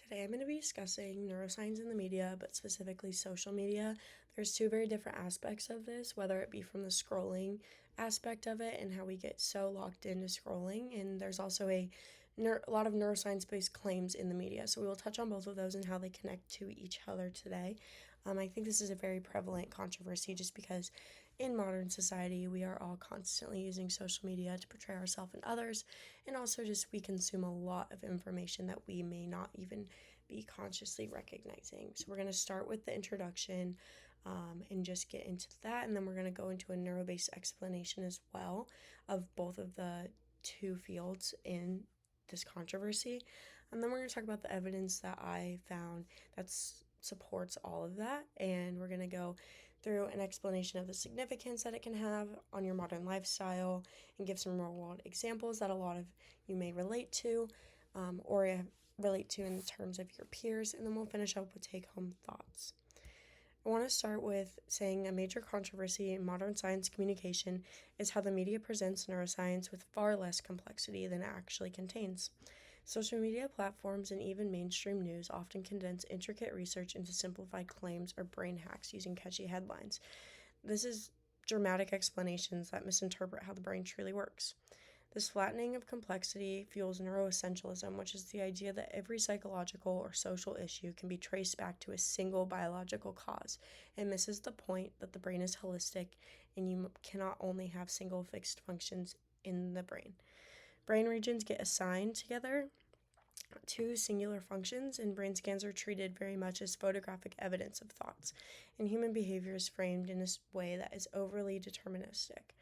Today I'm going to be discussing neuroscience in the media, but specifically social media. There's two very different aspects of this, whether it be from the scrolling aspect of it and how we get so locked into scrolling, and there's also a lot of neuroscience-based claims in the media. So we will touch on both of those and how they connect to each other today. I think this is a very prevalent controversy just because in modern society we are all constantly using social media to portray ourselves and others, and also just we consume a lot of information that we may not even be consciously recognizing. So we're going to start with the introduction and just get into that, and then we're going to go into a neuro-based explanation as well of both of the two fields in this controversy. And then we're going to talk about the evidence that I found that supports all of that, and we're going to go through an explanation of the significance that it can have on your modern lifestyle and give some real world examples that a lot of you may relate to or relate to in terms of your peers, and then we'll finish up with take-home thoughts. I want to start with saying a major controversy in modern science communication is how the media presents neuroscience with far less complexity than it actually contains. Social media platforms and even mainstream news often condense intricate research into simplified claims or brain hacks using catchy headlines. This is dramatic explanations that misinterpret how the brain truly works. This flattening of complexity fuels neuroessentialism, which is the idea that every psychological or social issue can be traced back to a single biological cause, and misses the point that the brain is holistic and you cannot only have single fixed functions in the brain. Brain regions get assigned together to singular functions, and brain scans are treated very much as photographic evidence of thoughts, and human behavior is framed in a way that is overly deterministic.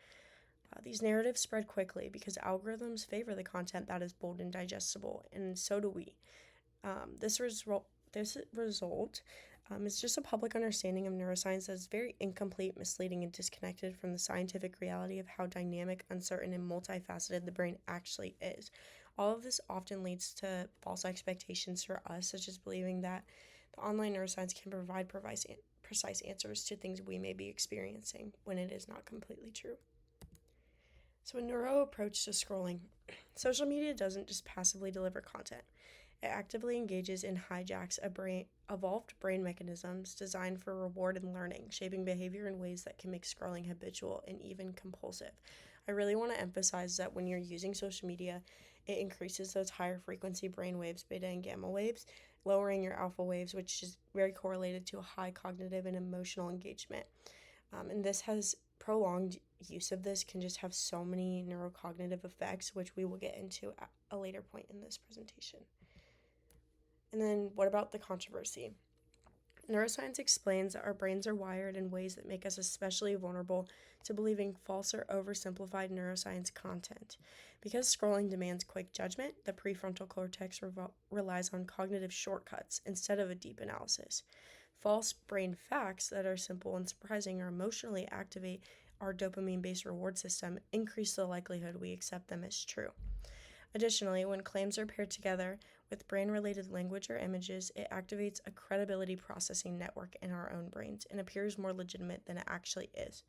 These narratives spread quickly because algorithms favor the content that is bold and digestible, and so do we. This result is just a public understanding of neuroscience that is very incomplete, misleading, and disconnected from the scientific reality of how dynamic, uncertain, and multifaceted the brain actually is. All of this often leads to false expectations for us, such as believing that the online neuroscience can provide precise answers to things we may be experiencing, when it is not completely true. So a neuro approach to scrolling. Social media doesn't just passively deliver content. It actively engages and hijacks evolved brain mechanisms designed for reward and learning, shaping behavior in ways that can make scrolling habitual and even compulsive. I really want to emphasize that when you're using social media, it increases those higher frequency brain waves, beta and gamma waves, lowering your alpha waves, which is very correlated to a high cognitive and emotional engagement. And this has prolonged use of this can just have so many neurocognitive effects, which we will get into at a later point in this presentation. And then what about the controversy? Neuroscience explains that our brains are wired in ways that make us especially vulnerable to believing false or oversimplified neuroscience content. Because scrolling demands quick judgment, the prefrontal cortex relies on cognitive shortcuts instead of a deep analysis. False brain facts that are simple and surprising or emotionally activate our dopamine-based reward system, increase the likelihood we accept them as true. Additionally, when claims are paired together with brain-related language or images, it activates a credibility processing network in our own brains and appears more legitimate than it actually is.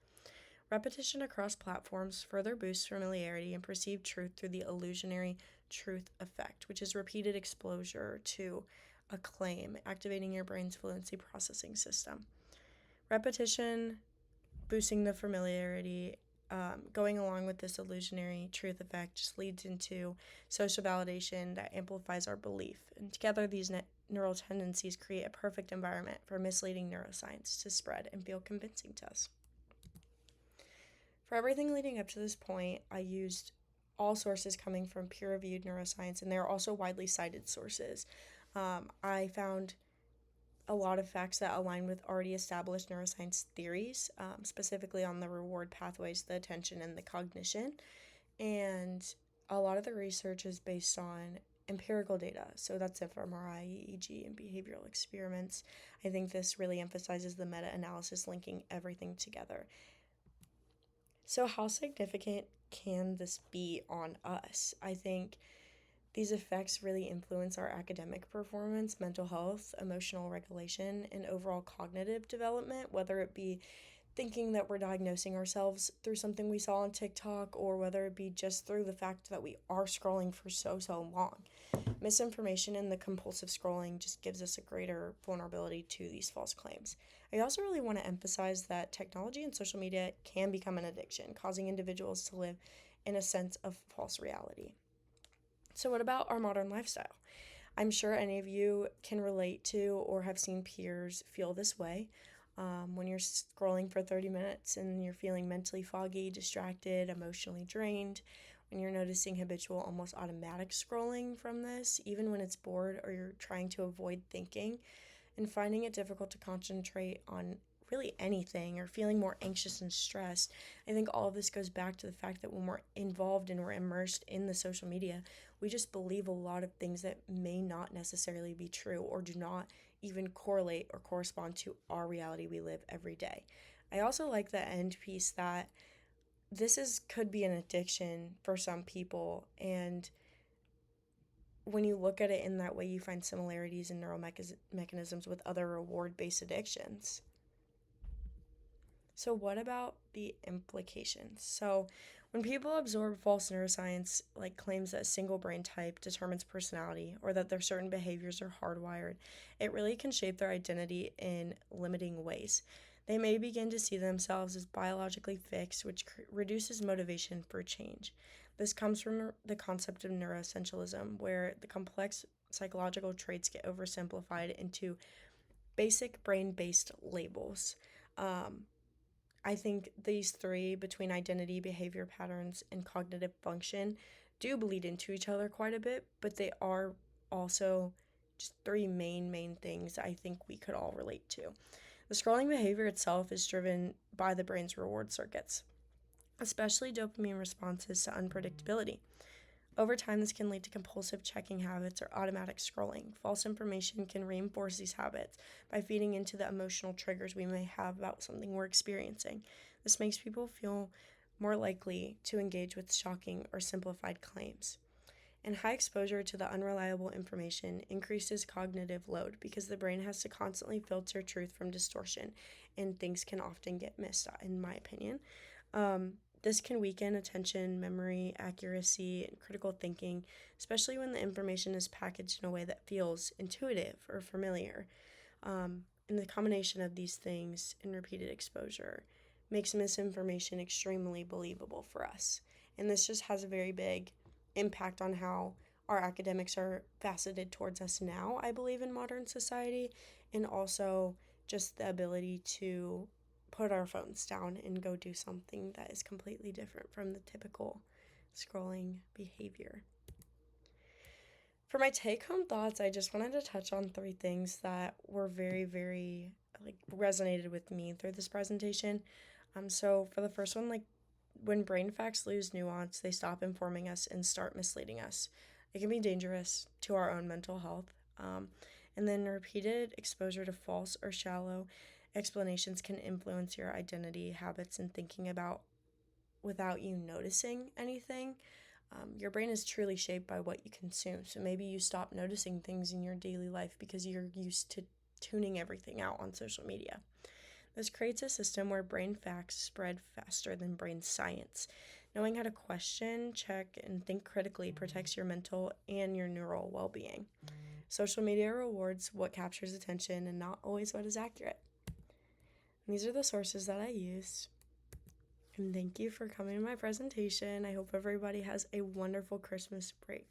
Repetition across platforms further boosts familiarity and perceived truth through the illusionary truth effect, which is repeated exposure to a claim, activating your brain's fluency processing system. Repetition, boosting the familiarity, going along with this illusionary truth effect just leads into social validation that amplifies our belief. And together, these neural tendencies create a perfect environment for misleading neuroscience to spread and feel convincing to us. For everything leading up to this point, I used all sources coming from peer-reviewed neuroscience, and they're also widely cited sources. I found a lot of facts that align with already established neuroscience theories, specifically on the reward pathways, the attention, and the cognition. And a lot of the research is based on empirical data. So that's fMRI, EEG, and behavioral experiments. I think this really emphasizes the meta-analysis linking everything together. So how significant can this be on us? I think these effects really influence our academic performance, mental health, emotional regulation, and overall cognitive development, whether it be thinking that we're diagnosing ourselves through something we saw on TikTok, or whether it be just through the fact that we are scrolling for so long. Misinformation and the compulsive scrolling just gives us a greater vulnerability to these false claims. I also really want to emphasize that technology and social media can become an addiction, causing individuals to live in a sense of false reality. So, what about our modern lifestyle? I'm sure any of you can relate to or have seen peers feel this way. When you're scrolling for 30 minutes and you're feeling mentally foggy, distracted, emotionally drained, when you're noticing habitual, almost automatic scrolling from this, even when it's bored or you're trying to avoid thinking, and finding it difficult to concentrate on really anything or feeling more anxious and stressed. I think all of this goes back to the fact that when we're involved and we're immersed in the social media, we just believe a lot of things that may not necessarily be true or do not even correlate or correspond to our reality we live every day. I also like the end piece that this is could be an addiction for some people, and when you look at it in that way, you find similarities in mechanisms with other reward based addictions. So, what about the implications? So, when people absorb false neuroscience, like claims that a single brain type determines personality or that their certain behaviors are hardwired, it really can shape their identity in limiting ways. They may begin to see themselves as biologically fixed, which reduces motivation for change. This comes from the concept of neuroessentialism, where the complex psychological traits get oversimplified into basic brain based labels. Um, I think these three, between identity, behavior patterns, and cognitive function, do bleed into each other quite a bit, but they are also just three main things I think we could all relate to. The scrolling behavior itself is driven by the brain's reward circuits, especially dopamine responses to unpredictability. Over time, this can lead to compulsive checking habits or automatic scrolling. False information can reinforce these habits by feeding into the emotional triggers we may have about something we're experiencing. This makes people feel more likely to engage with shocking or simplified claims. And high exposure to the unreliable information increases cognitive load because the brain has to constantly filter truth from distortion, and things can often get missed, in my opinion. Um, this can weaken attention, memory, accuracy, and critical thinking, especially when the information is packaged in a way that feels intuitive or familiar. And the combination of these things and repeated exposure makes misinformation extremely believable for us. And this just has a very big impact on how our academics are faceted towards us now, I believe, in modern society, and also just the ability to put our phones down and go do something that is completely different from the typical scrolling behavior. For my take home thoughts, I just wanted to touch on three things that were very resonated with me through this presentation. So for the first one, when brain facts lose nuance, they stop informing us and start misleading us. It can be dangerous to our own mental health. And then repeated exposure to false or shallow explanations can influence your identity, habits, and thinking about without you noticing anything. Your brain is truly shaped by what you consume. So maybe you stop noticing things in your daily life because you're used to tuning everything out on social media. This creates a system where brain facts spread faster than brain science. Knowing how to question, check, and think critically protects your mental and your neural well being. Social media rewards what captures attention and not always what is accurate. And these are the sources that I used. And thank you for coming to my presentation. I hope everybody has a wonderful Christmas break.